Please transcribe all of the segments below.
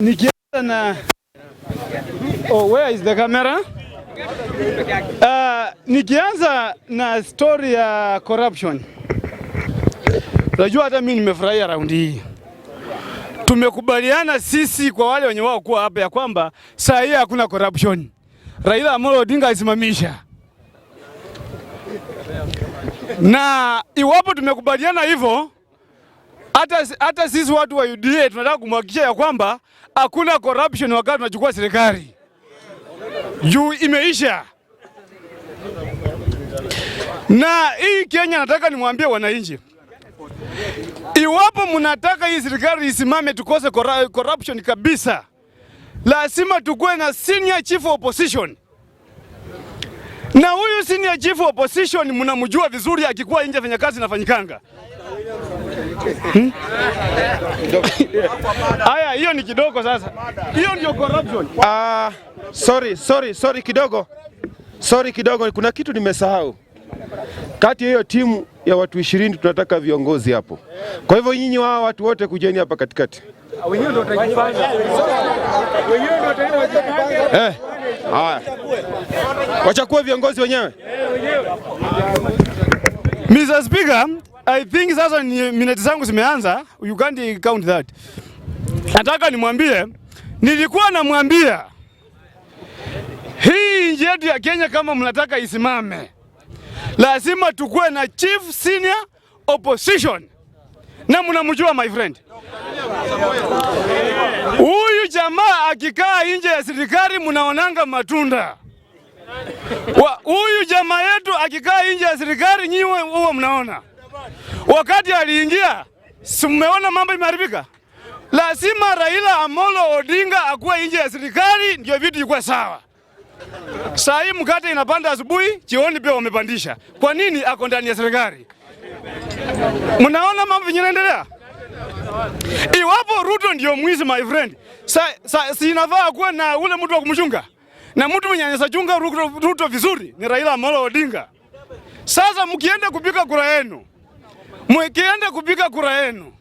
Nikianza na where is the camera? Nikianza na story ya corruption. Unajua hata mimi nimefurahia raundi hii. Tumekubaliana sisi kwa wale wenye wao kuwa hapa ya kwamba saa hii hakuna corruption. Raila Amolo Odinga asimamisha. Na iwapo tumekubaliana hivyo, hata sisi watu wa UDA tunataka kumhakikishia ya kwamba hakuna corruption wakati tunachukua serikali. Juu imeisha. Na hii Kenya nataka nimwambie wananchi. Iwapo mnataka hii serikali isimame tukose corruption kabisa, lazima tukue na senior chief opposition. Na huyu senior chief opposition mnamjua vizuri akikuwa nje fanya kazi nafanyikanga. Aya, hiyo ni kidogo sasa. Hiyo ndio corruption. Sorry kidogo. Sorry kidogo, kuna kitu nimesahau. Kati ya hiyo timu ya watu 20 tunataka viongozi hapo. Kwa hivyo nyinyi wao watu wote kujeni hapa katikati. Wenyewe ndio watajipanga. Haya. Wachakue viongozi wenyewe. Mr. Speaker, I think sasa ni minute zangu zimeanza. You can't count that. Nataka nimwambie, nilikuwa namwambia hii nchi yetu ya Kenya kama mnataka isimame, lazima tukue na chief senior opposition. Na mnamjua my friend. Huyu jamaa akikaa nje ya serikali mnaonanga matunda. Huyu jamaa yetu akikaa nje ya serikali nyiwe huo mnaona. Wakati aliingia, mmeona mambo imeharibika. Lazima Raila Amolo Odinga akuwe nje ya serikali ndio vitu ikuwe sawa. Saa hii mkate inapanda asubuhi, jioni pia wamepandisha. Kwa nini ako ndani ya serikali? Mnaona mambo yanaendelea? Iwapo Ruto ndio mwizi my friend, si inafaa kuwa na ule mtu wa kumchunga. Na mtu mwenye anachunga Ruto vizuri ni Raila Amolo Odinga. Sasa mkienda kupiga kura yenu,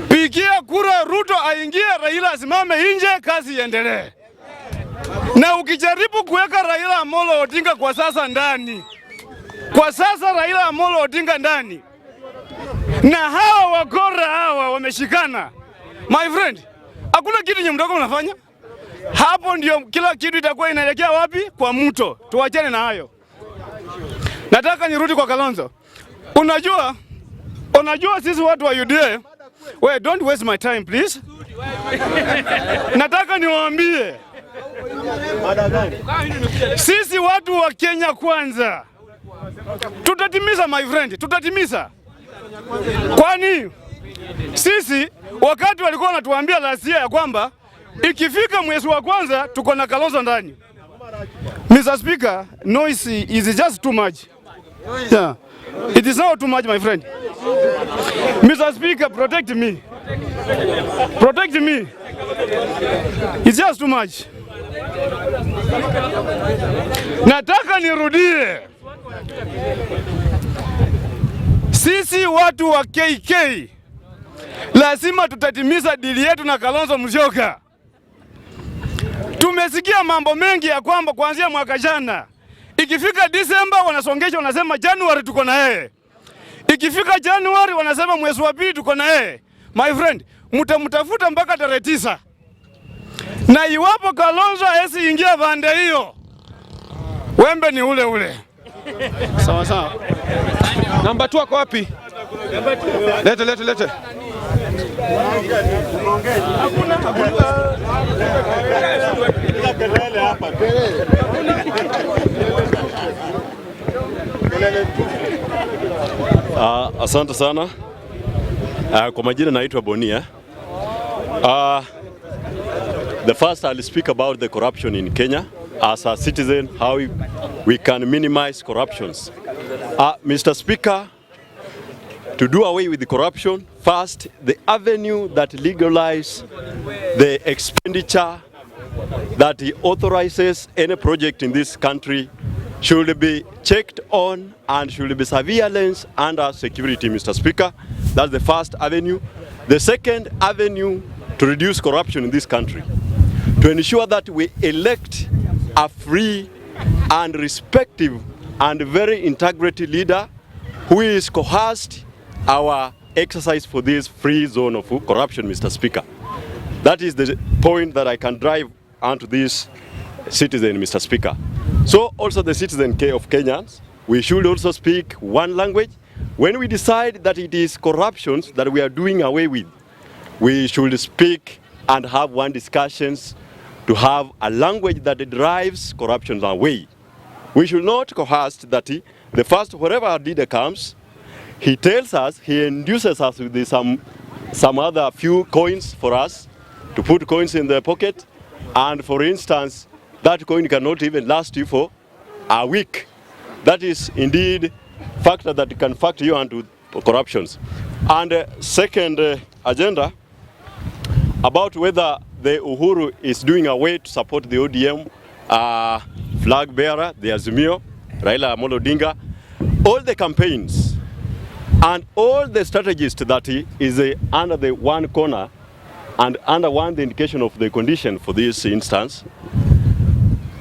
pigia kura Ruto aingie, Raila asimame nje, kazi iendelee. Na ukijaribu kuweka Raila Amolo Odinga kwa sasa Raila Amolo Odinga ndani, na hawa wakora hawa wameshikana, my friend, hakuna kitu nyemdogo unafanya. Hapo ndio kila kitu itakuwa inaelekea wapi? Kwa mto. Tuachane na hayo. Nataka nirudi kwa Kalonzo. Unajua sisi watu wa UDA, wait, don't waste my time please. Nataka niwaambie, sisi watu wa Kenya kwanza tutatimiza my friend, tutatimiza. Kwani sisi wakati walikuwa wanatuambia last year ya kwamba ikifika mwezi wa kwanza tuko na Kalonzo ndani. Mr. Speaker, noise is just too much. Yeah. It is not too much my friend. Mr. Speaker, protect me. Protect me. It's just too much. Nataka nirudie. Sisi watu wa KK lazima tutatimiza dili yetu na Kalonzo Musyoka. Tumesikia mambo mengi ya kwamba kuanzia mwaka jana, ikifika Disemba wanasongesha wanasema Januari tuko na yeye. Ikifika Januari wanasema mwezi wa pili tuko na yeye. My friend, mtamtafuta mpaka tarehe 9. Na iwapo Kalonzo hasi ingia bande hiyo, wembe ni ule. Sawa. Namba 2 kwa wapi? Lete. Asante sana. Kwa majina naitwa Bonia. The first I'll speak about the corruption in Kenya as a citizen, how we can minimize corruptions. Mr. Speaker, to do away with the corruption, first, the avenue that legalizes the expenditure that authorizes any project in this country should be checked on and should be surveillance under security, Mr. Speaker. That's the first avenue. The second avenue to reduce corruption in this country, to ensure that we elect a free and respective and very integrity leader who is coerced our exercise for this free zone of corruption, Mr. Speaker. That is the point that I can drive onto this citizen, Mr. Speaker. So also the citizen of Kenyans, we should also speak one language. When we decide that it is corruptions that we are doing away with, we should speak and have one discussions to have a language that drives corruption away. We should not coerce that the first, wherever leader comes, he tells us, he induces us with some other few coins for us to put coins in the pocket, and for instance, that coin cannot even last you for a week. That is indeed a factor that can factor you into corruptions. And second agenda, about whether the Uhuru is doing away to support the ODM flag bearer, the Azimio, Raila Amolo Odinga, all the campaigns and all the strategies that is under the one corner and under one the indication of the condition for this instance.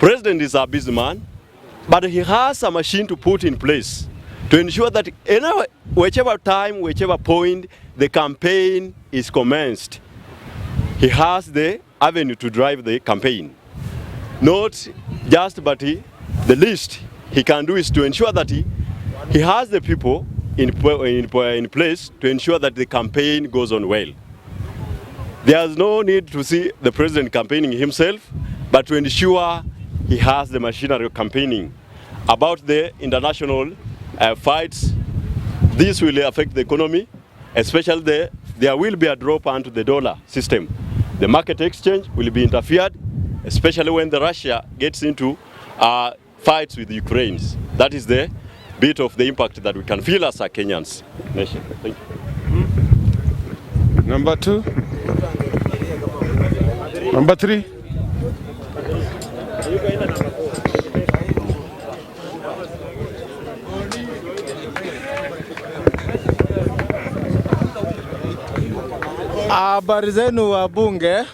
President is a busy man, but he has a machine to put in place to ensure that whichever time, whichever point the campaign is commenced, he has the avenue to drive the campaign. Not just, but the least he can do is to ensure that he has the people in place to ensure that the campaign goes on well. There's no need to see the president campaigning himself, but to ensure he has the machinery of campaigning. About the international fights, this will affect the economy, especially there will be a drop onto the dollar system. The market exchange will be interfered, especially when Russia gets into fights with Ukraine. That is the bit of the impact that we can feel as a Kenyans nation. Thank you. Number 2. Number 3. Habari zenu wa Bunge.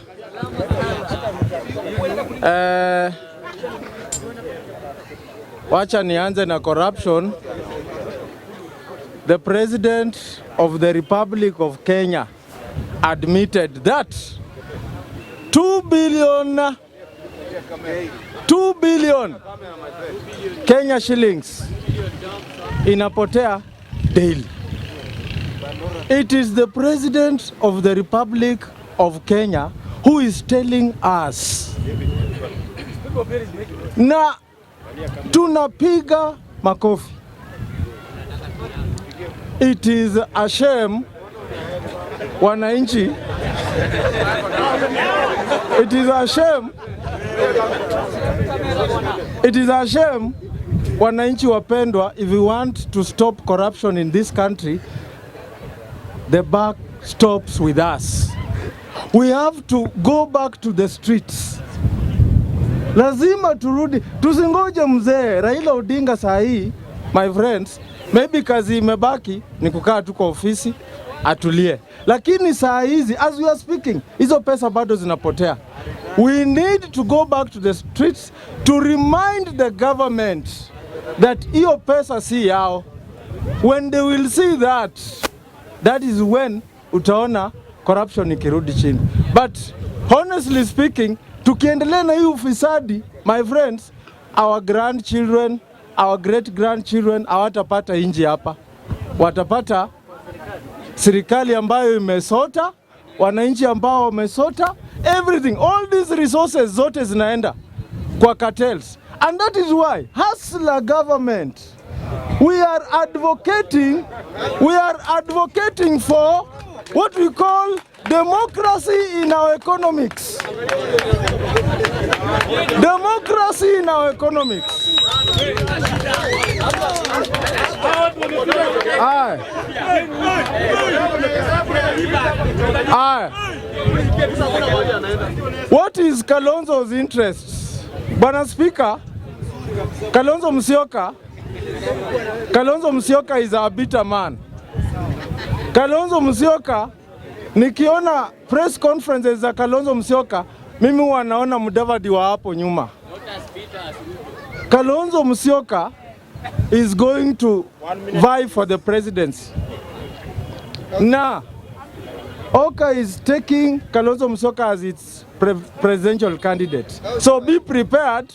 Wacha nianze na corruption. The President of the Republic of Kenya admitted that 2 billion Kenya shillings inapotea daily. It is the President of the Republic of Kenya who is telling us. Na tunapiga makofi. It is a shame, Wanainchi. It is a shame. It is a shame, Wanainchi wapendwa, if we want to stop corruption in this country, the buck stops with us. We have to go back to the streets. Lazima turudi, tusingoje mzee Raila Odinga saa hii, my friends, maybe kazi imebaki ni kukaa tu kwa ofisi atulie. Lakini saa hizi, as we are speaking, hizo pesa bado zinapotea. We need to go back to the streets to remind the government that hiyo pesa si yao. When they will see that, that is when utaona corruption ikirudi chini. But honestly speaking, tukiendelea na hii ufisadi, my friends, our grandchildren, our great grandchildren hawatapata inji hapa. Watapata serikali ambayo imesota, wananchi ambao wamesota, everything, all these resources zote zinaenda kwa cartels. And that is why hustler government, we are advocating for what we call democracy in our economics. Democracy in our economics. What is Kalonzo's interests? Bwana Speaker, Kalonzo Musyoka is a bitter man. Kalonzo Musyoka nikiona press conferences za Kalonzo Musyoka, mimi huwa naona Mudavadi wa hapo nyuma. Kalonzo Musyoka is going to vie for the presidency. Now, Oka is taking Kalonzo Musyoka as its presidential candidate. So be prepared,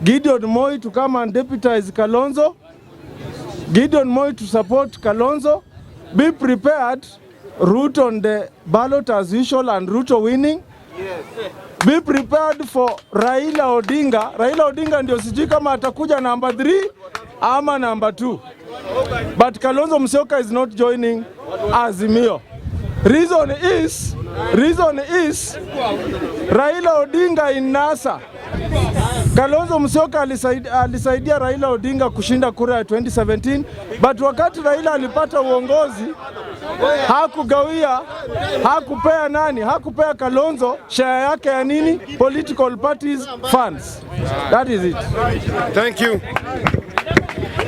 Gideon Moi to come and deputize Kalonzo, Gideon Moi to support Kalonzo. Be prepared, Ruto on the ballot as usual and Ruto winning. Yes. Be prepared for Raila Odinga. Raila Odinga ndio sijui kama atakuja number 3 ama number 2. But Kalonzo Musyoka is not joining Azimio. Reason is Raila Odinga in NASA. Kalonzo Musyoka alisaidia Raila Odinga kushinda kura ya 2017, but wakati Raila alipata uongozi hakupea Kalonzo share yake ya nini? Political parties funds. That is it. Thank you.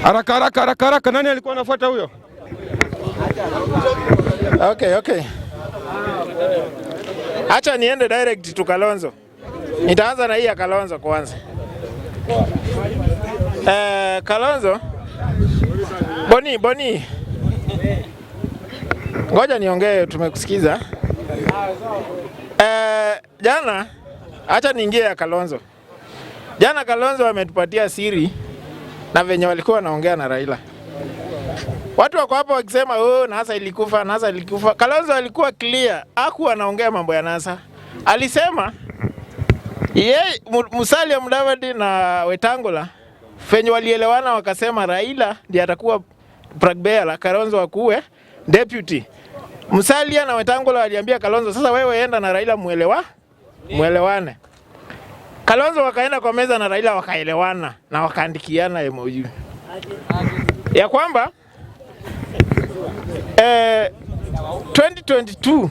Haraka, nani alikuwa anafuata huyo? Okay. Acha niende direct to Kalonzo. Nitaanza na hii ya Kalonzo kwanza. Kalonzo. Boni. Ngoja niongee, tumekusikiza. Jana acha niingie ya Kalonzo. Jana Kalonzo ametupatia siri na venye walikuwa wanaongea na Raila. Watu wako hapo wakisema NASA ilikufa. Kalonzo alikuwa clear, hakuwa anaongea mambo ya NASA. Alisema Musalia Mudavadi na Wetangula venye walielewana wakasema Raila ndiye atakuwa Pragbea, Kalonzo akuwe deputy. Musalia na Wetangula waliambia Kalonzo, sasa wewe enda na Raila muelewane. Kalonzo wakaenda kwa meza na Raila wakaelewana na wakaandikiana MOU. Ya kwamba 2022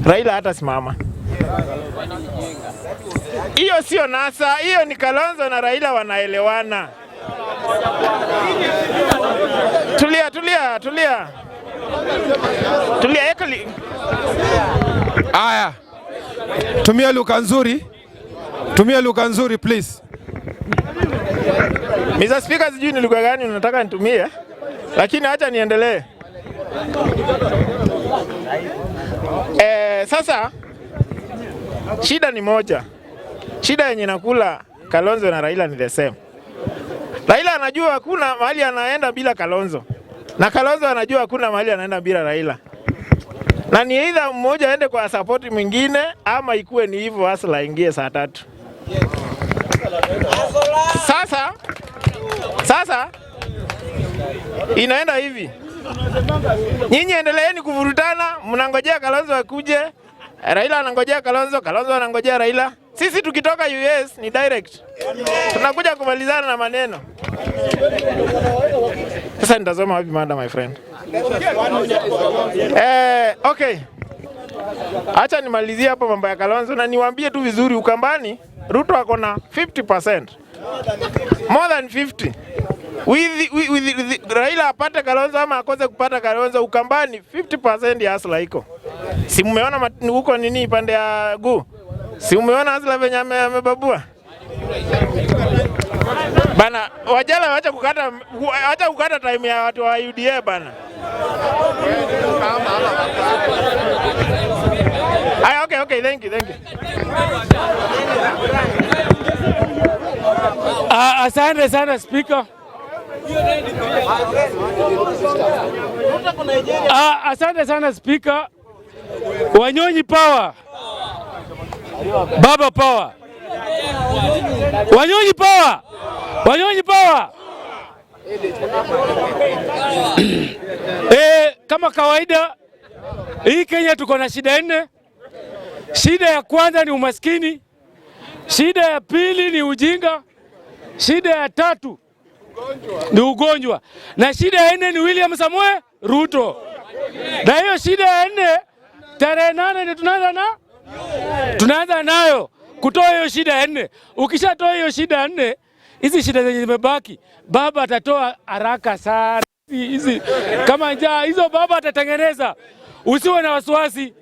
Raila hatasimama. Hiyo sio NASA, hiyo ni Kalonzo na Raila wanaelewana. Tulia. Ekali. Aya. Tumia lugha nzuri please. Mr. Speaker, sijui ni lugha gani unataka nitumie, lakini acha niendelee. Sasa shida ni moja. Shida yenye nakula Kalonzo na Raila ni the same. Raila anajua hakuna mahali anaenda bila Kalonzo. Na Kalonzo anajua hakuna mahali anaenda bila Raila. Na ni either mmoja aende kwa support mwingine ama ikuwe ni hivyo Hasla ingie saa 3. Sasa inaenda hivi. Nyinyi endeleeni kuvurutana, mnangojea Kalonzo akuje. Raila anangojea Kalonzo anangojea Raila. Sisi tukitoka US ni direct. Tunakuja kumalizana na maneno. Sasa nitazoma wapi mada, my friend? Okay. Acha nimalizie hapo mambo ya Kalonzo na niwaambie tu vizuri, Ukambani Ruto ako na 50%. More than 50. With Raila apate Kalonzo ama akose kupata Kalonzo, Ukambani 50% ya Hasla iko. Si mmeona huko nini pande ya Gu? Si umeona Hasla venye amebabua? Bana, wajala wacha kukata time ya watu wa UDA bana. Okay, thank you. Asante sana Speaker. Asante sana Speaker. Wanyonyi power. Baba power. Wanyonyi power. Kama kawaida hii Kenya tuko na shida 4. Shida ya kwanza ni umaskini. Shida ya pili ni ujinga. Shida ya 3 ni ugonjwa. Na shida ya 4 ni William Samoei Ruto. Na hiyo shida ya 4 tarehe 8 ndio tunaanza nayo kutoa hiyo shida ya 4. Ukishatoa hiyo shida ya 4, hizi shida zenye zimebaki baba atatoa haraka sana. Hizi kama njaa hizo baba atatengeneza. Usiwe na wasiwasi.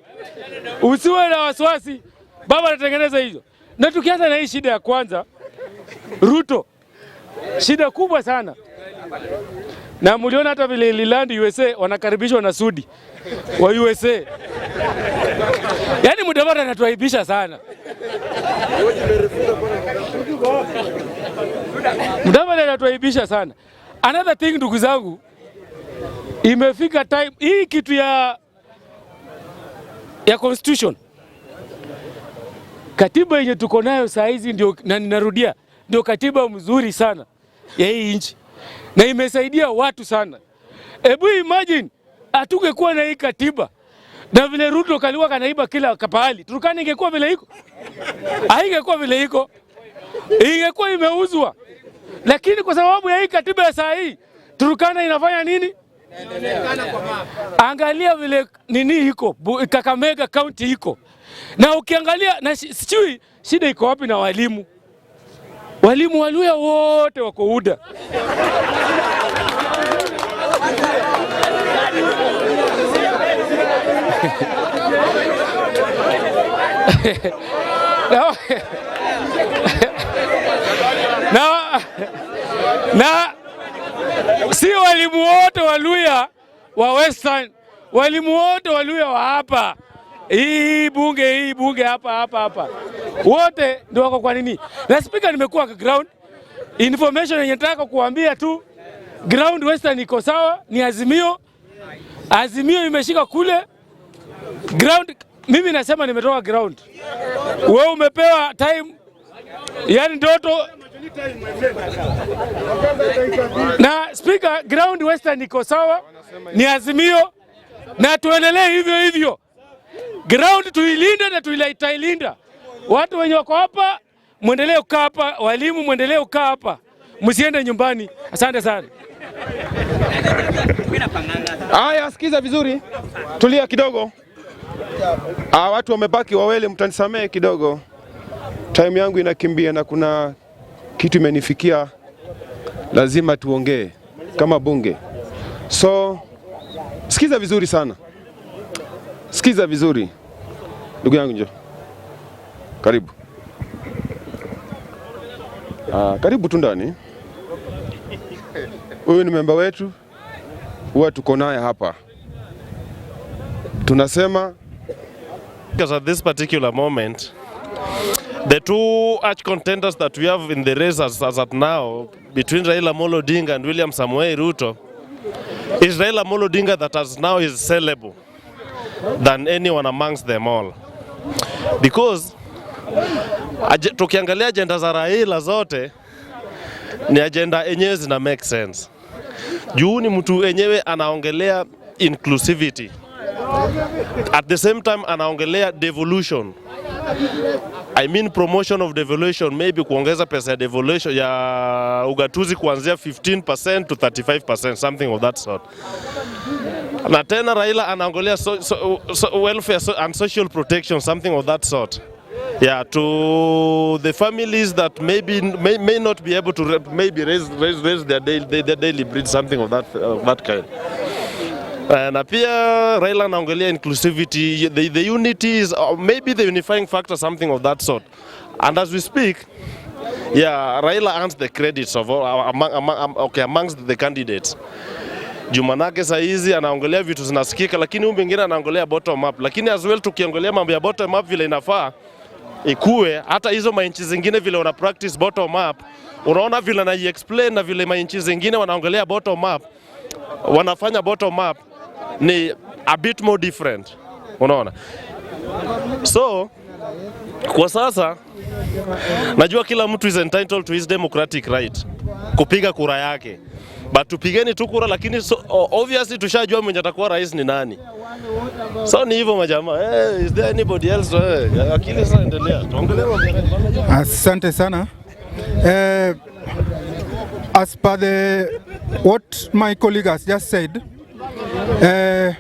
Usiwe na wasiwasi, baba anatengeneza hizo. Na tukianza na hii shida ya kwanza, Ruto, shida kubwa sana. Na mliona hata vile ililand USA wanakaribishwa na Sudi wa USA. Yaani Mudavadi anatuaibisha sana. Mudavadi anatuaibisha sana. Another thing, ndugu zangu, imefika time hii kitu ya constitution. Katiba yenye tuko nayo saa hizi ndio, na ninarudia, ndio katiba mzuri sana ya hii nchi. Na imesaidia watu sana. Ebu imagine atungekuwa na hii katiba na vile Ruto kaliwa kanaiba kila kapahali, Turkana ingekuwa vile iko? Haingekuwa vile iko. Ingekuwa imeuzwa. Lakini kwa sababu ya hii katiba ya saa hii, Turkana inafanya nini? Angalia vile nini iko, Kakamega County iko. Na ukiangalia, na sijui shida iko wapi na walimu. Walimu Waluya wote wako UDA. na si walimu wote Waluya wa Western, walimu wote Waluya wa hapa. Hii bunge hapa. Wote ndio wako kwa nini? Na speaker, nimekuwa ground information yenye nataka kuambia tu, ground Western iko sawa, ni Azimio imeshika kule ground. Mimi nasema nimetoka ground. Wewe umepewa time, yani ndoto. Na speaker, ground Western iko sawa, ni Azimio, na tuendelee hivyo. Ground tuilinde na tuilailinda. Watu wenye wako hapa muendelee kukaa hapa, walimu muendelee kukaa hapa, msiende nyumbani. Asante sana. Haya, sikiza vizuri, tulia kidogo. Watu wamebaki wawele, mtanisamee kidogo, time yangu inakimbia na kuna kitu imenifikia, lazima tuongee kama bunge. So sikiza vizuri sana, sikiza vizuri ndugu yangu, njoo karibu. Karibu tu ndani. Huyu ni member wetu, huwa tuko naye hapa. Tunasema because at this particular moment, the two arch contenders that we have in the race as at now between Raila Amolo Odinga and William Samoei Ruto is Raila Amolo Odinga that has now is sellable than anyone amongst them all, because tukiangalia agenda za Raila zote ni agenda enyewe zina make sense. Juu ni mtu enyewe anaongelea inclusivity, at the same time anaongelea devolution. I mean promotion of devolution, maybe kuongeza pesa ya devolution ya ugatuzi kuanzia 15% to 35%, something of that sort. Na tena Raila anaongelea welfare and social protection, something of that sort. Yeah, to the families that may not be able to maybe raise their daily bread, something of that kind. Na pia Raila anaongelea inclusivity, the unity is maybe the unifying factor, something of that sort. And as we speak, yeah, Raila earns the credits of amongst the candidates. Jumanake saa hizi anaongelea vitu zinasikika, lakini huyu mwingine anaongelea bottom up. Lakini as well tukiongelea mambo ya bottom up vile inafaa ikue, hata hizo mainchi zingine vile wana practice bottom up, unaona vile na explain na vile mainchi zingine wanaongelea bottom up, wanafanya bottom up ni a bit more different, unaona. So kwa sasa najua kila mtu is entitled to his democratic right kupiga kura yake, but tupigeni tu kura, lakini obviously tushajua mwenye atakuwa rais ni nani. So ni hivyo majamaa. Is there anybody else? Akili sasa endelea. Asante sana. As per what my colleague has just said, the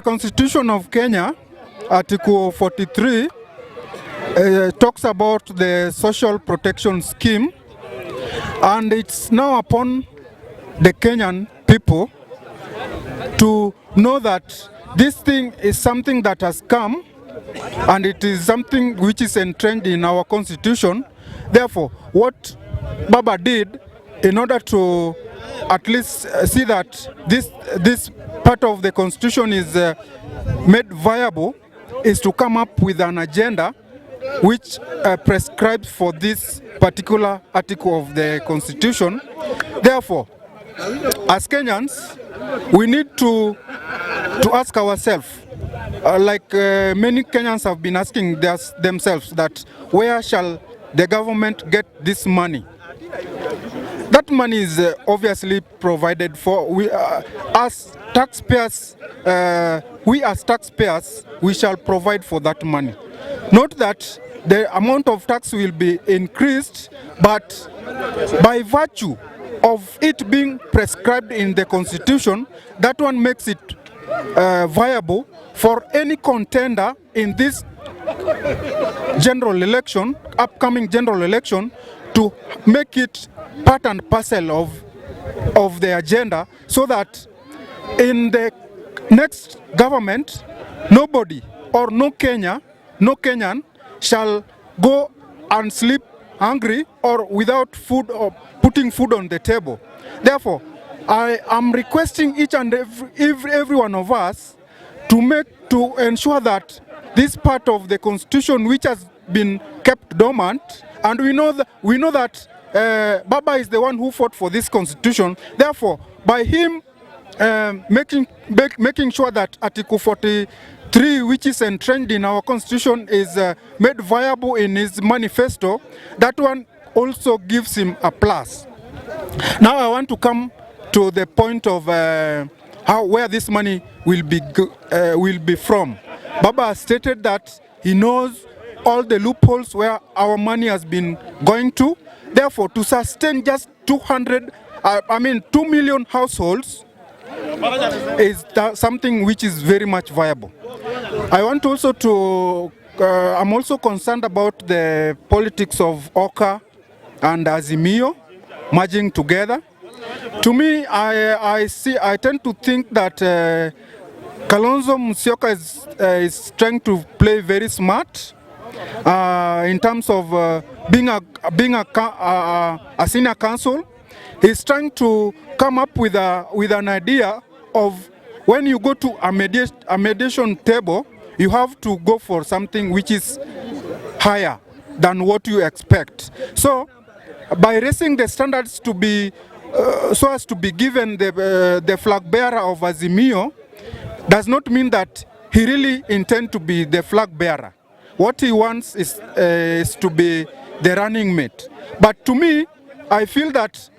Constitution of Kenya, Article 43, talks about the social protection scheme, and it's now upon the Kenyan people to know that this thing is something that has come, and it is something which is entrenched in our constitution. Therefore, what Baba did in order to at least see that this part of the constitution is made viable is to come up with an agenda which prescribes for this particular article of the constitution. Therefore, as Kenyans, we need to ask ourselves, like many Kenyans have been asking themselves, that where shall the government get this money? That money is obviously provided for. We, as taxpayers, we shall provide for that money. Note that the amount of tax will be increased, but by virtue of it being prescribed in the constitution, that one makes it viable for any contender in this general election, upcoming general election, to make it part and parcel of the agenda, so that in the next government, nobody or no Kenyan shall go and sleep hungry or without food or putting food on the table. Therefore, I am requesting each and every one of us to ensure that this part of the constitution, which has been kept dormant, and we know that Baba is the one who fought for this constitution. Therefore, by him making sure that Article 43, which is entrenched in our constitution, is made viable in his manifesto, that one also gives him a plus. Now I want to come to the point of where this money will be from. Baba has stated that he knows all the loopholes where our money has been going to. Therefore, to sustain just 2 million households is something which is very much viable. I want also to, I'm also concerned about the politics of Oka and Azimio merging together. To me, I tend to think that Kalonzo Musyoka is trying to play very smart in terms of being a senior counsel. He's trying to come up with an idea of when you go to a mediation table, you have to go for something which is higher than what you expect. So, by raising the standards to be so as to be given the flag bearer of Azimio, does not mean that he really intends to be the flag bearer. What he wants is to be the running mate. But to me, I feel that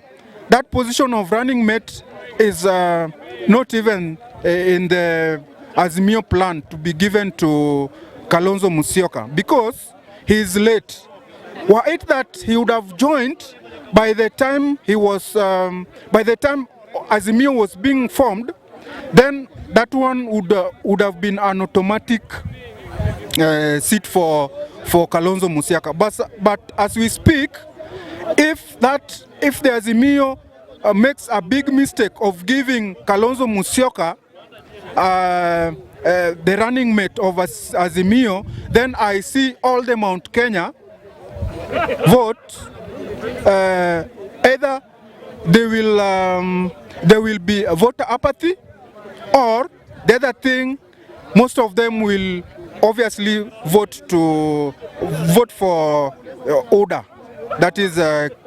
that position of running mate is not even in the Azimio plan to be given to Kalonzo Musyoka, because he is late. Were it that he would have joined by the time by the time Azimio was being formed, then that one would have been an automatic seat for Kalonzo Musyoka. But as we speak, if the Azimio makes a big mistake of giving Kalonzo Musyoka the running mate of Azimio, then I see all the Mount Kenya vote. Either there will be a voter apathy, or the other thing, most of them will obviously vote for order. That is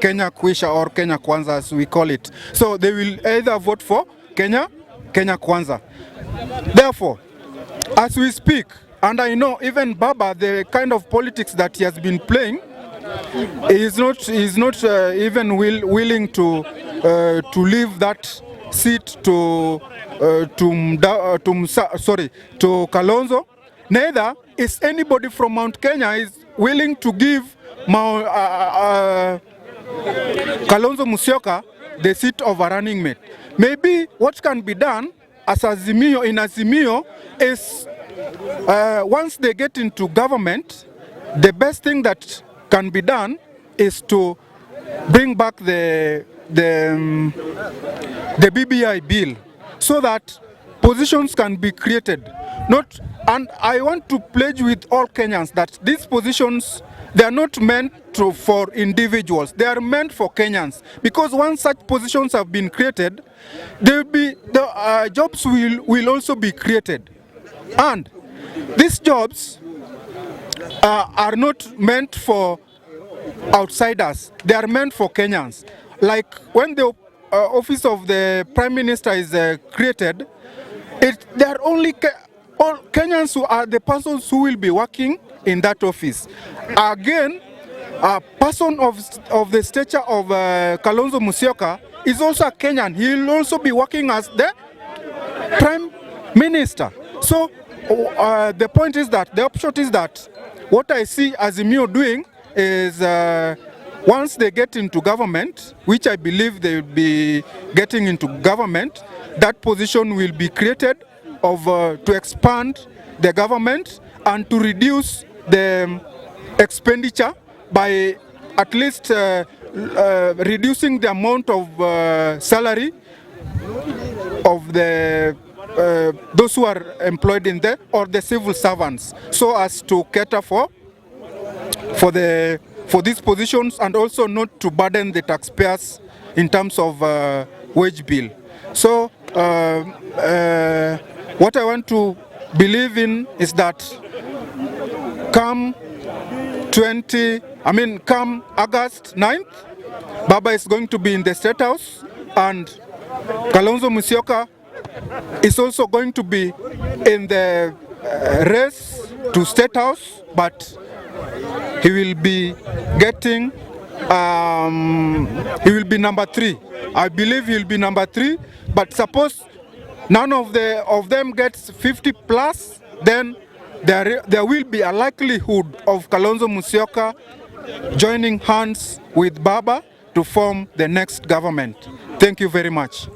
Kenya Kwisha or Kenya Kwanza, as we call it. So they will either vote for Kenya Kwanza. Therefore, as we speak, and I know even Baba, the kind of politics that he has been playing, is not even willing to leave that seat to Kalonzo. Neither is anybody from Mount Kenya is willing to give Kalonzo Musyoka the seat of a running mate. Maybe what can be done as Azimio is once they get into government, the best thing that can be done is to bring back the BBI bill, so that positions can be created. And I want to pledge with all Kenyans that these positions, they are not meant for individuals. They are meant for Kenyans. Because once such positions have been created, the jobs will also be created. And these jobs are not meant for outsiders. They are meant for Kenyans. Like when the office of the Prime Minister is created, they are only all Kenyans who are the persons who will be working in that office. Again, a person of the stature of Kalonzo Musyoka is also a Kenyan. He will also be working as the Prime Minister. So the point is that, the upshot is that, what I see Azimio doing is once they get into government, which I believe they will be getting into government, that position will be created to expand the government and to reduce the expenditure by at least reducing the amount of salary of the those who are employed in there or the civil servants, so as to cater for these positions and also not to burden the taxpayers in terms of wage bill. So what I want to believe in is that come August 9th, Baba is going to be in the State House and Kalonzo Musyoka is also going to be in the race to State House, but he will be getting, he will be number 3. I believe he will be number 3, but suppose none of them gets 50 plus, then there will be a likelihood of Kalonzo Musyoka joining hands with Baba to form the next government. Thank you very much.